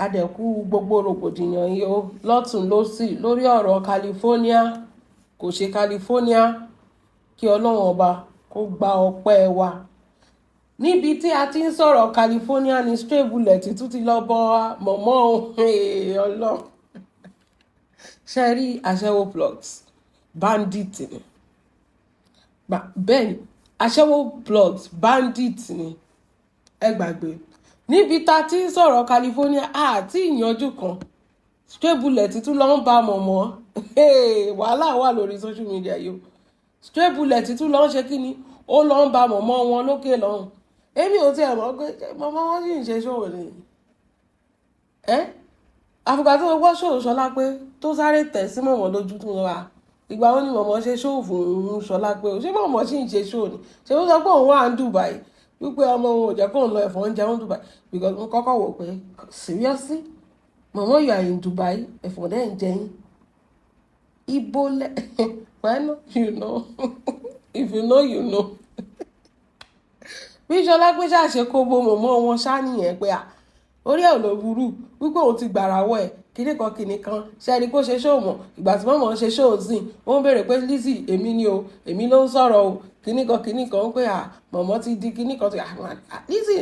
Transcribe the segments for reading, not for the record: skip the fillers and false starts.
adẹ̀kú gbogbo rògbòdìyàn yìí ó lọ́tún lọ́sì lórí ọ̀rọ̀ California kò ṣe California kí ọlọ́run ọba kó gba ọpẹ́ wa. Níbi tí a ti ń sọ̀rọ̀ California ní Stray Bullet tún ti lọ bọ́ mọ̀mọ́ ọlọ́run ṣe rí aṣẹ́wó plugs bandit ni bẹ́ẹ̀ ni aṣẹ́wó plugs bandit ni ẹ gbàgbé níbi tá a ti ń sọ̀rọ̀ California àti ìyanjú kan Stray Bullet tún lọ ń ba mọ̀mọ́ wàhálà wà lórí social media yìí Stray Bullet tún lọ ń ṣe kí ni ó lọ ń ba mọ̀mọ́ wọn lókè lọ́hùn èmi ò tiẹ̀ mọ̀ pé mọ̀mọ́ wọn sì ń ṣe ṣòwò ni àfìgbà tó wọ́ ṣòwò Ṣọlá pé tó sáré tẹ̀ sí mọ̀mọ́ lójú tó wà ìgbà wọn ni mọ̀mọ́ ṣe ṣòwò fún Ṣọlá pé ṣé mọ̀mọ́ sì ń ṣe ṣòwò ni ṣé ó sọ pé òun wà ní Dubai wípé ọmọ òun ò jẹ́ kóun lọ ẹ̀fọ́ oúnjẹ wọn Dubai because mo kọ́kọ́ wò pé seriously mọ̀mọ́ you are in Dubai ẹ̀fọ́ dẹ́ ń jẹ yín ibo lẹ why not you know if you know you know bí Ṣọlá pé ṣàṣe kó bo mọ̀mọ́ wọn ṣá nìyẹn pé orí ẹ̀ ò lọ burú wípé òun ti gbàràwọ̀ ẹ̀ kíní kan ṣe ẹni kó ṣe ṣóò mọ̀ ìgbà tí mọ̀mọ́ ṣe ṣóò sìn wọ́n béèrè pé Lizzy èmi ni o èmi ló ń sọ̀rọ̀ o kíní kan pé mọ̀mọ́ ti di kíní kan ti Lizzy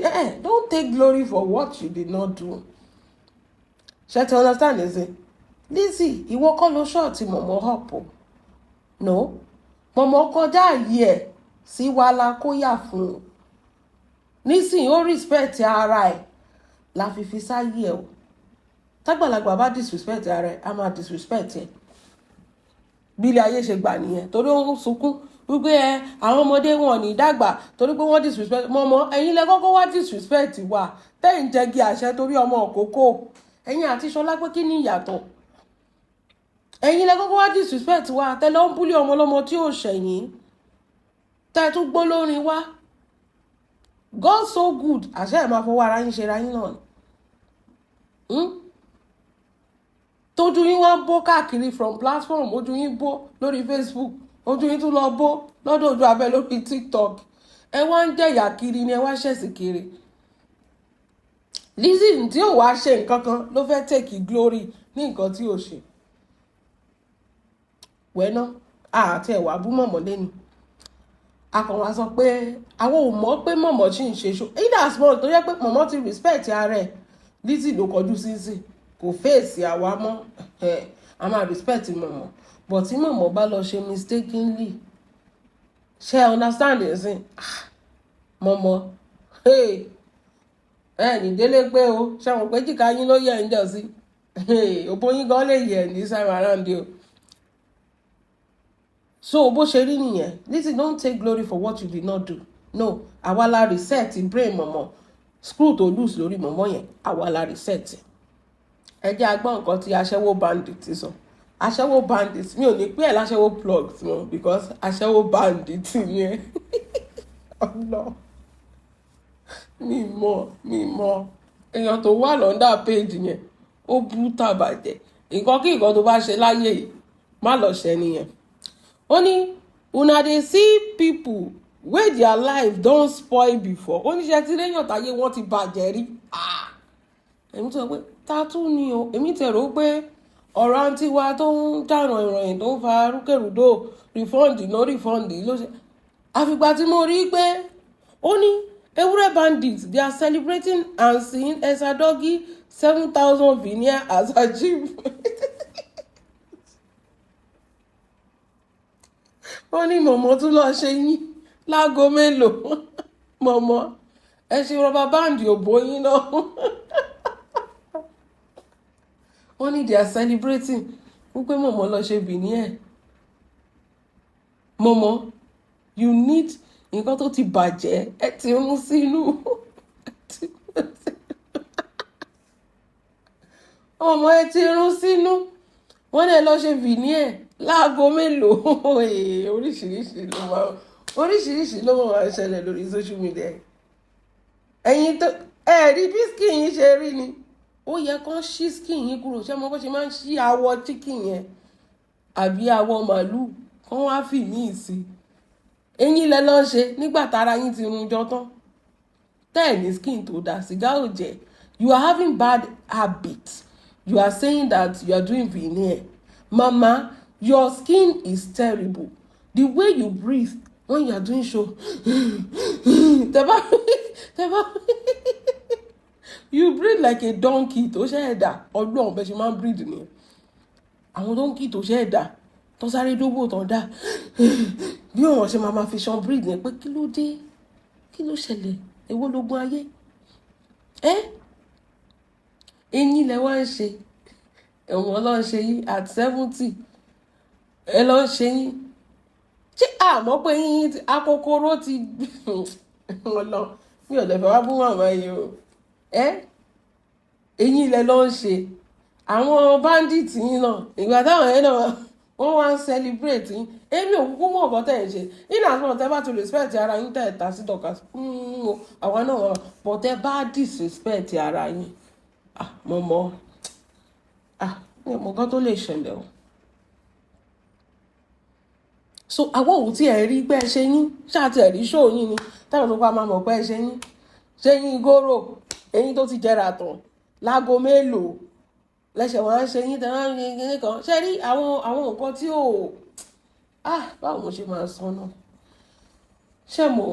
don't take glory for what you did not do ṣe ti understand ẹ sẹ Lizzy ìwọ kọ́ ló ṣọ́ọ̀tì mọ̀mọ́ ọ̀pọ̀ no mọ̀mọ́ kọjá àyè ẹ̀ sí wàhálà kó yà fún un nísìnyí ó respect ara ẹ̀ la fi sáyé ẹ̀ o tágbàlagbà bá disrespect ara ẹ̀ a máa disrespect ẹ̀ bí ilé ayé ṣe gbà nìyẹn torí ó ń sunkún wípé àwọn ọmọdé wọn ní dàgbà torí pé wọ́n disrespect mọ́mọ́ ẹ̀yin lẹ kọ́kọ́ wá disrespect wa tẹ́yìn jẹ́gi àṣẹ torí ọmọ òkókó ẹ̀yin àti Ṣọlá pé kí ni ìyàtọ̀ ẹ̀yin lẹ kọ́kọ́ wá disrespect wa tẹ́lẹ̀ ó ń búlé ọmọ ọlọ́mọ tí ò ṣẹ̀yìn tẹ́ tún gbó lórin wá God so good àṣẹ ẹ̀ máa fọwọ́ ara yín ṣe ra yín náà tójú yín wá bó káàkiri from platform ojú yín bó lórí Facebook ojú yín tún lọ bó lọ́dọ̀ ojú abẹ́ lórí TikTok ẹ wá ń jẹ̀yà kiri ni ẹ wá ṣẹ̀sì kiri Lizzy tí ò wá ṣe nǹkan kan ló fẹ́ take glory ní nǹkan tí ò ṣe wẹ́ná àti ẹ̀wà bú mọ̀mọ́ lẹ́nu akọ̀wá sọ pé àwọn ò mọ̀ pé mọ̀mọ́ sì ń ṣe ṣó either small tó yẹ pé mọ̀mọ́ ti respect ara ẹ̀ Lizzy ló kọjú sí kò fèsì àwa mọ́ a máa respect mọ̀mọ́ but tí mọ̀mọ́ bá lọ ṣe mistakenly ṣe understand ẹ̀sìn mọ̀mọ́ ní délé pé o ṣe àwọn pé jìkà yín ló yẹ ń jọ sí òbó yín gan lè yẹ ní sára around you so bó ṣe rí nìyẹn Lizzy don't take glory for what you did not do no àwa la reset brain mọ̀mọ́ screw to loose lórí mọ̀mọ́ yẹn àwa la reset ẹ jẹ́ agbọ́n nǹkan tí aṣẹ́wó bandit ti sọ aṣẹ́wó bandit mi ò ní pé ẹ̀ láṣẹ́wó plugs mọ́ because aṣẹ́wó bandit yẹn ọlọ mi mọ̀ èèyàn tó wà lọ́ndà page yẹn ó bú tàbàjẹ́ nǹkan kí nǹkan tó bá ṣe láyé yìí má lọ ṣẹ nìyẹn ó ní una dey see people wey their life don spoil before ó ní ṣe tí lẹ́yìn táyé wọ́n ti bàjẹ́ rí èmi tó sọ pé tátú ni o èmi tẹ̀rọ pé ọ̀rọ̀ àǹtí wa tó ń dànù ìròyìn tó ń fa rúkèrúdò refund no refund ló ṣe àfìgbà tí mo rí pé ó ní ewúrẹ́ bandits they are celebrating and seeing Esadoggy 7,000 veneer as achievement. ó ní mọ̀mọ́ tún lọ ṣe yín láago mélòó mọ̀mọ́ ẹ ṣe rọba báǹdì òbó yín náà wọ́n ní they are celebrating wípé mọ̀mọ́ lọ ṣe bìíní ẹ̀ mọ̀mọ́ you need nǹkan tó ti bàjẹ́ ẹ ti rún sínú ọmọ ẹ ti rún sínú wọ́n lè lọ ṣe bìíní ẹ̀ láago mélòó oríṣiríṣi ló máa ń ṣẹlẹ̀ lórí social media ẹ̀yin tó rí bí skin yín ṣe rí ni ó yẹ kán ṣí skin yín kúrò ṣé mo bó ṣe máa ń ṣí awọ chicken yẹn àbí awọ màálùú kán wá fì míì sí eyín lẹ lọ ṣe nígbà tára yín ti run jọ tán tẹ́ẹ̀ ní skin tó dáa sìgá ò jẹ́ You are having bad habits. You are saying that you are doing veneer. Mama, your skin is terrible. The way you breathe when you are doing show. You breathe like a donkey tó ṣe ẹ̀dá. Ọlọ́run bẹ́ẹ̀ ṣe máa ń breathe ni. Àwọn donkey tó ṣe ẹ̀dá tó sáré dógbò tó ń dá. Bí wọ́n ṣe máa fi ṣan breathe ni pé kí ló dé? Kí ló ṣẹlẹ̀? Èwo lógun ayé? Eyín lẹ wá ń ṣe. Ẹ̀wọ̀n ló ń ṣe yín at 70. Ẹ lọ ń ṣe yín. Ṣé àmọ́ pé yín akókóró ti wọ́n lọ? Mi ò lè fẹ́ wá bú màmá yìí o. Eyín lẹ lọ ń ṣe. Àwọn bandit yín náà ìgbà táwọn yẹn náà wọ́n wá ń celebrate yín. Èmi ò kúkú mọ̀ ọ̀kan tẹ̀ ń ṣe. Nínú àtúntò tẹ́ bá ti respect ara yín tẹ̀ ta sí dọ̀ka. Àwa náà wà but tẹ́ bá disrespect ara yín. Mo mọ̀. Mi ò mọ̀ nǹkan tó lè ṣẹlẹ̀ o. So àwọn òun tí ẹ rí pé ẹ ṣe yín ṣáà tí ẹ rí ṣó yín ni táwọn tó pa máa mọ̀ pé ẹ ṣe yín. Ṣé yín góró eyín tó ti jẹrà tán láago mélòó lẹ́sẹ̀ wọ́n á ṣe yín tẹ́ wọ́n á yin kíní kan. Ṣé rí àwọn nǹkan tí ò báwo mo ṣe máa sọ náà. Ṣé mo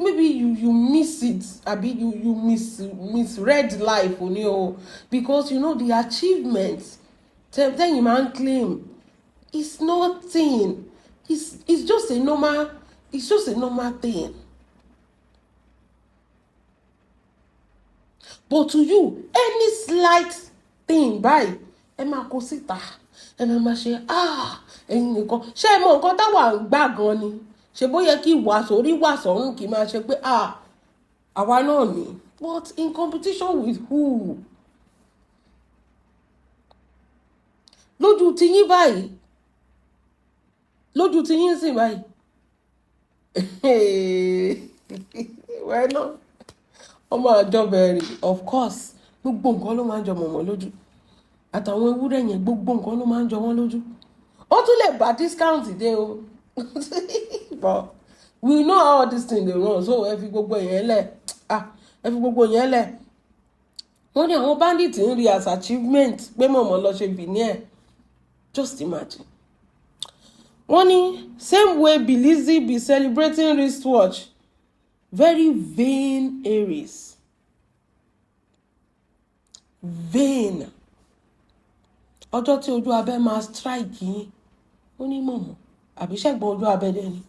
maybe you miss it abi you misread life ni o because you know the achievements tẹ́yìn máa ń claim it's nothing. It's just a normal thing. But to you, any slight thing báyìí, ẹ máa kó síta. Ẹ máa ṣe ẹ̀yin nìkan. Ṣé ẹ mọ nǹkan táwa ń gbà gan ni? Ṣé bó yẹ kí wà sórí wà sọ́run kì í máa ṣe pé àwa náà ni. But in competition with who? Lójú ti yín báyìí. Lójú ti yín sì báyìí. Well, no. Ọmọ àjọbẹ̀rẹ̀ of course gbogbo nǹkan ló máa ń jọ mọ̀mọ́ lójú. Àtàwọn ewúrẹ́ yẹn gbogbo nǹkan ló máa ń jọ wọ́n lójú. Ó tún lè bá discount dé o. But we know how this thing dey run so ẹ fi gbogbo yẹn lẹ̀. Ẹ fi gbogbo yẹn lẹ̀. Wọ́n ní àwọn bandit ń rí as achievement pé mọ̀mọ́ lọ ṣe veneer. Just imagine. Wọ́n ní same way Lizzy be celebrating wristwatch. Very vain Aries. Vain. Ọjọ́ tí ojú abẹ́ máa strike yín. Ó ní mọ̀mọ́ àbí ṣẹ́gbọ́n ojú abẹ́ dẹ̀ ni.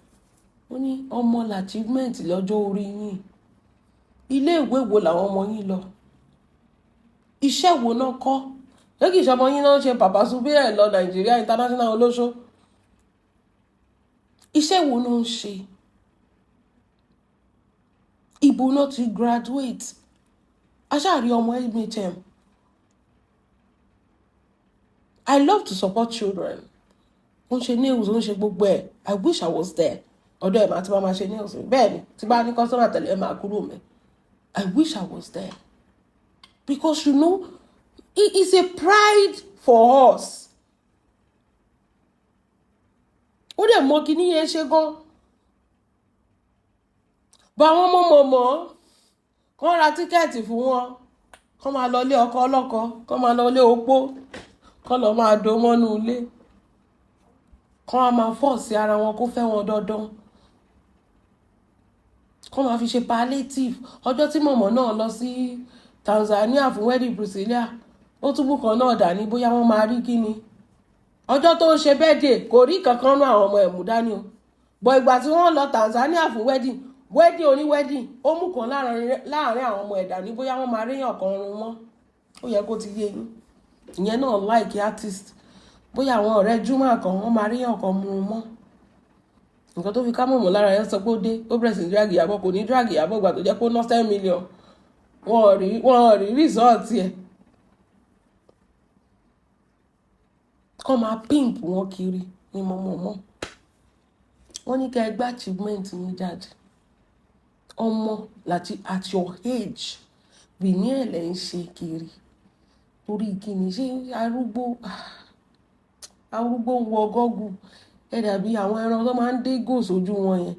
Ó ní ọmọ l'achievement lọ́jọ́ orí yín. Ilé ìwé wo làwọn ọmọ yín lọ? Iṣẹ́ wo náà kọ́? Ṣé kìí ṣọmọ yín náà ṣe Papa Sube ẹ̀ lọ Nigeria International olóṣó? Iṣẹ́ wo náà ń ṣe? Ibo náà ti graduate. Aṣáàrí ọmọ MHM. I love to support children. Wọ́n ṣe nails, wọ́n ṣe gbogbo ẹ̀. I wish I was there. Ọ̀dọ̀ ẹ̀ máa ti máa ṣe nails. Bẹ́ẹ̀ni, tí bá ní customer tẹ̀lé ẹ̀ máa kúrò mẹ́. I wish I was there. Because you know, it is a pride for us. Ó dẹ̀ mọ kíní yẹn ṣe gan. Bá àwọn ọmọ kàn ra tíkẹ́ẹ̀tì fún wọn. Kàn máa lọ ilé ọkọ ọlọ́kọ. Kàn máa lọ ilé opó. Kàn lọ máa dó mọ́nú ilé. Kàn máa force ara wọn kó fẹ́ wọn dandan. Kàn máa fi ṣe palliative. Ọjọ́ tí mọ̀mọ́ náà lọ sí Tanzania fún wedding Priscilla. Ó túbú kan náà dání bóyá wọ́n máa rí kíni. Ọjọ́ tó ń ṣe birthday kò rí kankan nú àwọn ọmọ ẹ̀mú dání o. Bọ̀ ìgbà tí wọ́n lọ Tanzania fún wedding oní wedding ó mú kan láàrin àwọn ọmọ ẹ̀dá ní bóyá wọ́n máa ríyàn kan run wọn. Ó yẹ kó ti yé yín. Ìyẹn náà like artist. Bóyá àwọn ọ̀rẹ́ Juma kan wọ́n máa ríyàn kan run wọn. Nǹkan tó fi ká mọ̀mọ́ lára yẹn sọ pé ó dé ó bẹ̀rẹ̀ sí drag Ìyábọ̀ kò ní drag Ìyábọ̀ ìgbà tó jẹ́ pé ó ná 10 million. Wọ́n rí result ẹ̀. Kọ́ máa pimp wọn kiri ní mọ̀mọ́. Wọ́n ní kẹ́ ẹ gbá achievement ní jáde. Ọmọ láti at your age veneer lẹ́ ń ṣe kiri. Torí kíni ṣé arúgbó ń wọ gọ́gù ẹ dàbí àwọn ẹran tó máa ń dé gò sójú wọn yẹn.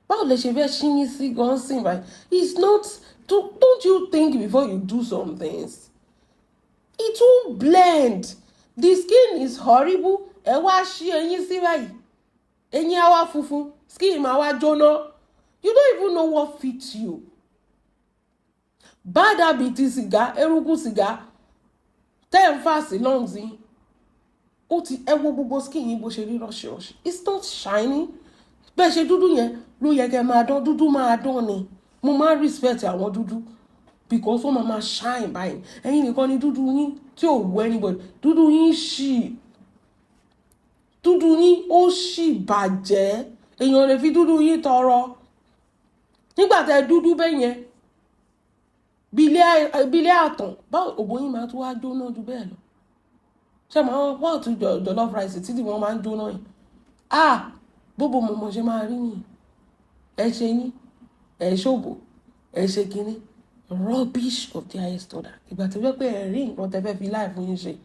Báwo lẹ ṣe fẹ́ ṣíyín sí gan sìn báyìí? It's not Don't you think before you do some things? It won't blend. The skin is horrible. Ẹ wá ṣí ẹyin sí báyìí. Ẹyin á wá funfun. Skin máa wá jóná. You don't even know what fits you. Bad habit sìgá, eruku sìgá. Tẹ́ ń fà sí lungs yín. Ó ti ẹ wo gbogbo skin yín bó ṣe rí rọ́ṣirọ́ṣi. It's not shiny. Bẹ́ẹ̀ ṣe dúdú yẹn ló yẹ kẹ́ máa dán. Dúdú máa dán ni. Mo máa respect àwọn dúdú. Because wọ́n máa shine báyìí. Ẹ̀yin nìkan ni dúdú yín tí ò wù anybody. Dúdú yín ṣì. Dúdú yín ó ṣì bàjẹ́. Èèyàn lè fi dúdú yín tọrọ. Nígbà tẹ́ dúdú bẹ́ẹ̀ yẹn. Bílé àtàn. Báwo òbó yín máa tún wá jóná ju bẹ́ẹ̀ lọ. Ṣé máa wọ́n tún jollof rice títí wọ́n máa ń jóná yìí. Bóbó mọ̀mọ́ ṣe máa rí yìí. Ẹ ṣe yín. Ẹ ṣòbò. Ẹ ṣe kínní. Rubbish of the highest order. Ìgbà tí wọ́n pé ẹ rí nǹkan tẹ́ fẹ́ fi life yín ṣe.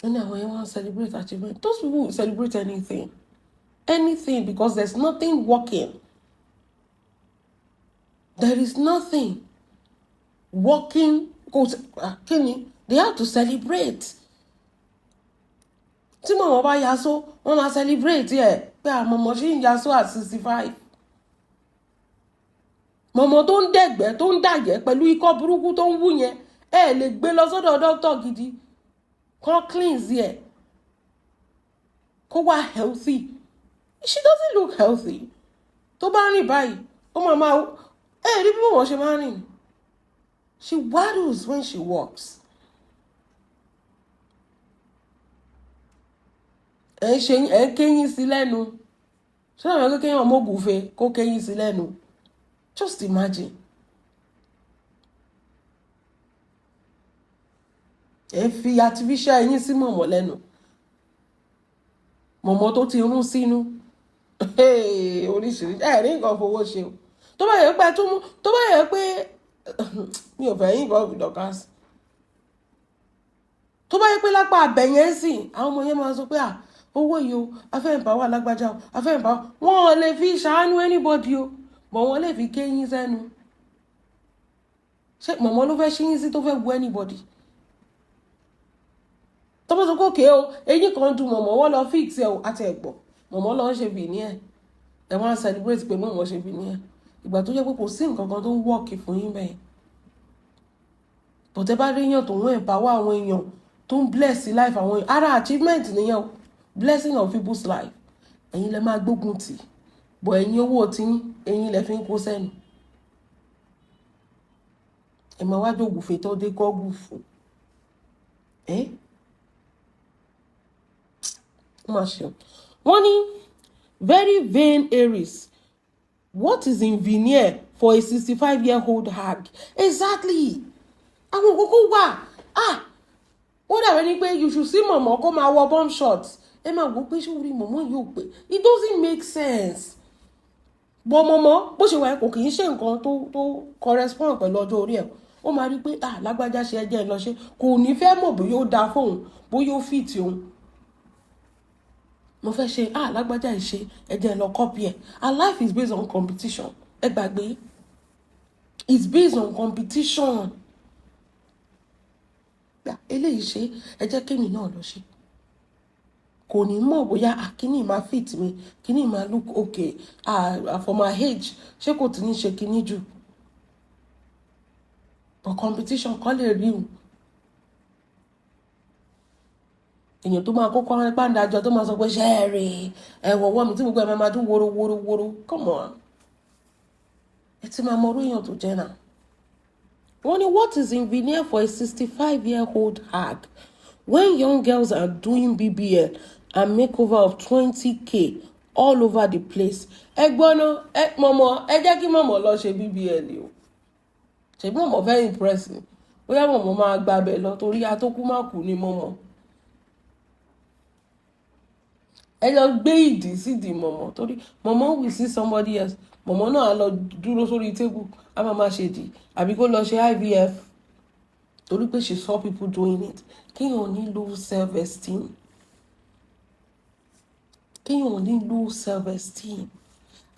And now when you want to celebrate achievement, those people will celebrate anything. Anything, because there's nothing working. There is nothing working. They have to celebrate. Tí mọ̀mọ́ bá yaso, wọ́n máa celebrate ẹ̀ pé àmọ̀mọ́ ṣì ń yaso at 65. Mọ̀mọ́ tó ń dẹ̀gbẹ́ tó ń dàjẹ́ pẹ̀lú ikọ́ burúkú tó ń wú yẹn, ẹ lè gbé lọ sọ́dọ̀ dókítà gidi. Kó cleanse ẹ̀. Kó wá healthy. She doesn't look healthy. Tó bá rìn báyìí, ó máa rí bí wọ́n ṣe máa rìn. She waddles when she walks. Ẹ kéyìn sí lẹ́nu. Ṣé àwọn kéyìn ọmọ ògùnfe kó kéyìn sí lẹ́nu? Just imagine. Ẹ fi artificial ẹyin sí mọ̀mọ́ lẹ́nu. Mọ̀mọ́ tó ti rún sínú. Oríṣiríṣi. Ẹ rí nǹkan fowó ṣe o. Tó bá yẹ pé mi ò fẹ́ yín nǹkan ìdọ̀kásí. Tó bá yẹ pé lápá àbẹ̀yẹn sì, àwọn ọmọ yẹn máa sọ pé owó yìí o, afẹ́ empower lágbájá o, afẹ́ empower. Wọ́n ò lè fi ṣàánú anybody o. But wọ́n lè fi kéyìn sẹ́nu. Ṣé mọ̀mọ́ ló fẹ́ ṣíyín sí tó fẹ́ wu anybody? Tó bá sọ pé òkè o, eyín kan dùn mọ̀mọ́ wọ́n lọ fix ẹ̀ o àti ẹ̀gbọ́n. Mọ̀mọ́ lọ ń ṣe bìíní ẹ̀. Ẹ wọ́n á celebrate pé mọ̀mọ́ ṣe bìíní ẹ̀. Ìgbà tó jẹ́ pé kò sí nǹkan kan tó ń work fún yín bẹ́ẹ̀. But ẹ bá rí èèyàn tó ń empower àwọn èèyàn tó ń bless life àwọn èèyàn. Ara achievement nìyẹn o. Blessing of people's life. Ẹ̀yin lẹ máa gbógun tì. Bọ̀ ẹ̀yin owó tí ẹ̀yin lẹ fi ń kó sẹ́nu. Ẹ máa wá jògùfè tó dé gọ́gù fún. Wọ́n ní very vain Aries. What is in veneer for a 65-year-old hag? Exactly. Àwọn kókó wà. Ó dàbí ní pé you should see mọ̀mọ́ kó máa wọ bomb shots. Ẹ máa wò pé ṣé orí mọ̀mọ́ yóò pé. It doesn't make sense. Bọ́ mọ̀mọ́ bó ṣe wà kò kì í ṣe nǹkan tó correspond pẹ̀lú ọjọ́ orí ẹ̀. Ó máa rí pé lágbájá ṣe ẹjẹ́ lọ ṣe. Kò ní fẹ́ mọ̀ bóyá ó dáa fóun, bóyá ó fit òun. Mo fẹ́ ṣe lágbájá ìṣe ẹjẹ́ lọ copy ẹ̀. Our life is based on competition. Ẹ gbàgbé. It's based on competition. Eléyìí ṣe ẹ jẹ́ kémi náà lọ ṣe. Kò ní mọ̀ bóyá kíní máa fit mi, kíní máa look okay. For my age, ṣé kò tí ní ṣe kíní jù? But competition kọ́ lè rí o. Èèyàn tó máa kókó rán pàǹdàjọ tó máa sọ pé ṣẹ́ẹ̀rì ẹ̀wọ̀wọ́ mi tí gbogbo ẹ̀ máa dún wóró. Come on. Ẹ ti máa mọ orú èèyàn tó jẹ́ náà. Wọ́n ní what is in veneer for a 65-year-old hag when young girls are doing BBL and makeover of 20k all over the place? Ẹ̀gbọ́n náà mọ̀mọ́ ẹ jẹ́ kí mọ̀mọ́ lọ ṣe BBL o. Ṣèbí mọ̀mọ́ fẹ́ impress mi. Bóyá mọ̀mọ́ máa gba abẹ lọ torí atókù má kú ní mọ̀mọ́. Ẹ lọ gbé ìdí sídìí mọ̀mọ́ torí mọ̀mọ́ will see somebody else. Mọ̀mọ́ náà lọ dúró sórí table a máa ṣe dì àbí kó lọ ṣe IVF torí pé she saw people doing it. Kéèyàn ní low self-esteem.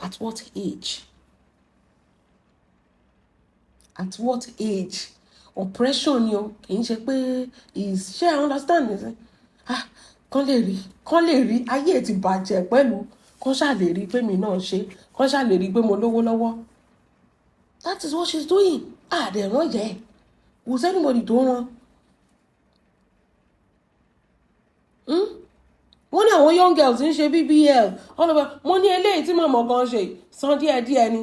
At what age? at what age oppression ni o kì í ṣe pé ṣé I understand me say kán lè rí ayé ti bàjẹ́ pẹ̀lú kán ṣáà lè rí pé mi náà ṣe kán ṣáà lè rí pé mo lówó lọ́wọ́ that is what she's doing àdẹ̀rán yẹ kò sẹ́nìbọ̀dì tó rán wọ́n ní àwọn young girls ń ṣe BBL ọlọ́pàá mo ní eléyìí tí màmá gan ṣe san díẹ̀díẹ̀ ni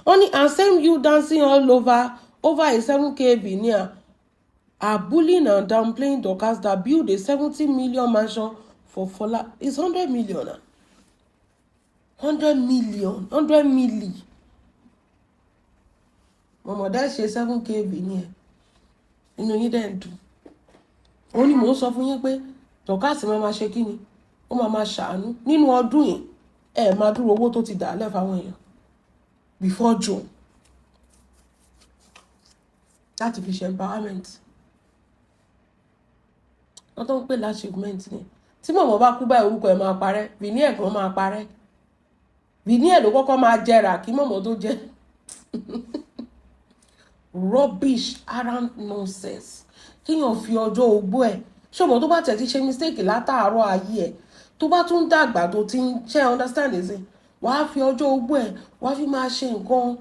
wọ́n ní and same you dancing all over a 7k veneer are bullying and downplaying Dorcas that build a 70 million mansion for Fola. It's 100 million. 100 million. 100 milli. Mama, that's 7k veneer. Inú yín dẹ̀ ń dùn. Ó ní mò ń sọ fún yín pé Dorcas máa ṣe kí ni? Ó máa ṣàánú. Nínú ọdún yìí, máa dúró owó tó ti dà lẹ́ fáwọn èèyàn. Before June. Láti fi ṣe empowerment. Wọ́n tó ń pè l'achievement ni. Tí mọ̀mọ́ bá kú báyìí orúkọ ẹ̀ máa parẹ́. Veneer kan máa parẹ́. Veneer ló kọ́kọ́ máa jẹrà kí mọ̀mọ́ tó jẹ. Rubbish, arrant nonsense. Kíyàn fi ọjọ́ ogbó ẹ̀. Ṣọ̀bọ̀ tó bá tẹ̀ ti ṣe mistake látàárọ̀ ayé ẹ̀. Tó bá tún dàgbà tó ti ń ṣe understand it. Wàá fi ọjọ́ ogbó ẹ̀ wàá fi máa ṣe nǹkan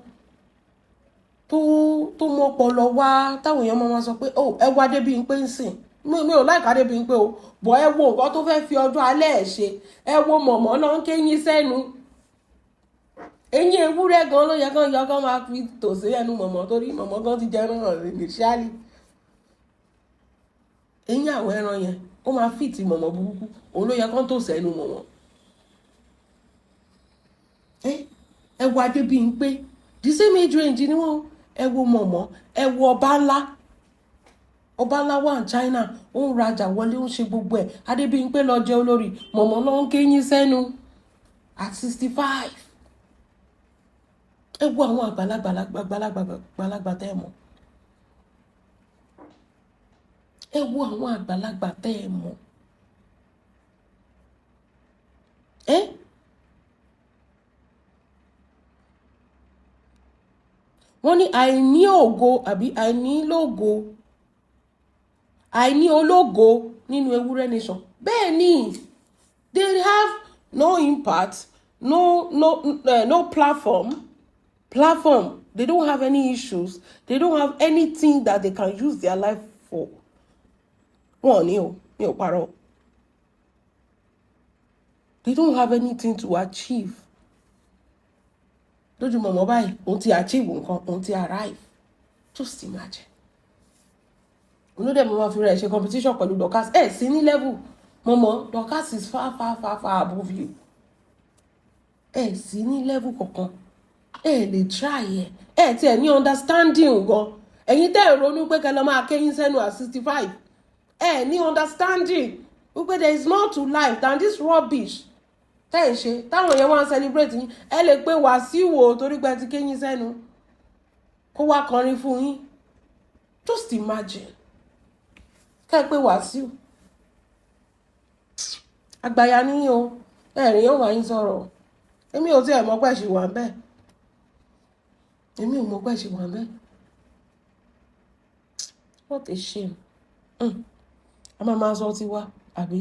tó mọ́pọlọ wá táwọn èèyàn máa sọ pé ẹ wá Adébímpé ń sìn. Mi ò láìka Adébímpé o. Bọ̀ ẹ wo nǹkan tó fẹ́ fi ọjọ́ alẹ́ ẹ̀ ṣe. Ẹ wo mọ̀mọ́ náà ń kéyín sẹ́nu. Eyín ewúrẹ́ gan ló yẹ kán yọ kán máa fi tò sí ẹnu mọ̀mọ́ torí mọ̀mọ́ gan ti jẹ ẹran initially. Eyín àwọn ẹran yẹn ó máa fìtì mọ̀mọ́ burúkú òun ló yẹ kán tò sẹ́nu mọ̀mọ́. Ẹ wo Adébímpé the same age range ni wọ́n ẹ wo mọ̀mọ́ ẹ wo ọba ńlá wà ní China ó ń rajà wọlé ó ń ṣe gbogbo ẹ̀ Adébímpé lọ jẹ́ olórí mọ̀mọ́ náà ń kéyín sẹ́nu at 65. Ẹ wo àwọn àgbàlagbà tẹ́ ẹ mọ̀. Ẹ wo àwọn àgbàlagbà tẹ́ ẹ mọ̀. Wọ́n ní àìní ògo àbí àìní ológo nínú Ewúrẹ́ Nation. Bẹ́ẹ̀ ni they have no impact, no platform. They don't have any issues. They don't have anything that they can use their life for. Wọ́n ní o, mi ò parọ́. They don't have anything to achieve. Lójú mọ̀mọ́ báyìí, òun ti achieve nǹkan, òun ti arrive. Just imagine. Olóde mo máa fi rẹ̀ ṣe competition pẹ̀lú Dorcas. Sí ní level. Mọ̀mọ́, Dorcas is far above you. Sí ní level kankan. Lè try ẹ̀. Tí ẹ ní understanding gan. Ẹ̀yin tẹ́ ẹ ronú pé kẹ́ lọ máa kéyín sẹ́nu at 65. Ní understanding. Wípé there is more to life than this rubbish. Tẹ́ ẹ ṣe táwọn èèyàn wá ń celebrate yín ẹ lè pé Wàsíù o torí pé ti kéyín sẹ́nu kó wá kọrin fún yín. Just imagine. Kẹ́ ẹ pé Wàsíù. Àgbàyà níyìn o. Ẹ̀rín yóò wá yín sọ̀rọ̀. Èmi ò tiẹ̀ mọ̀ pé ṣì wà ńbẹ̀. Èmi ò mọ̀ pé ṣì wà ńbẹ̀. What a shame. A máa sọ tiwa àbí?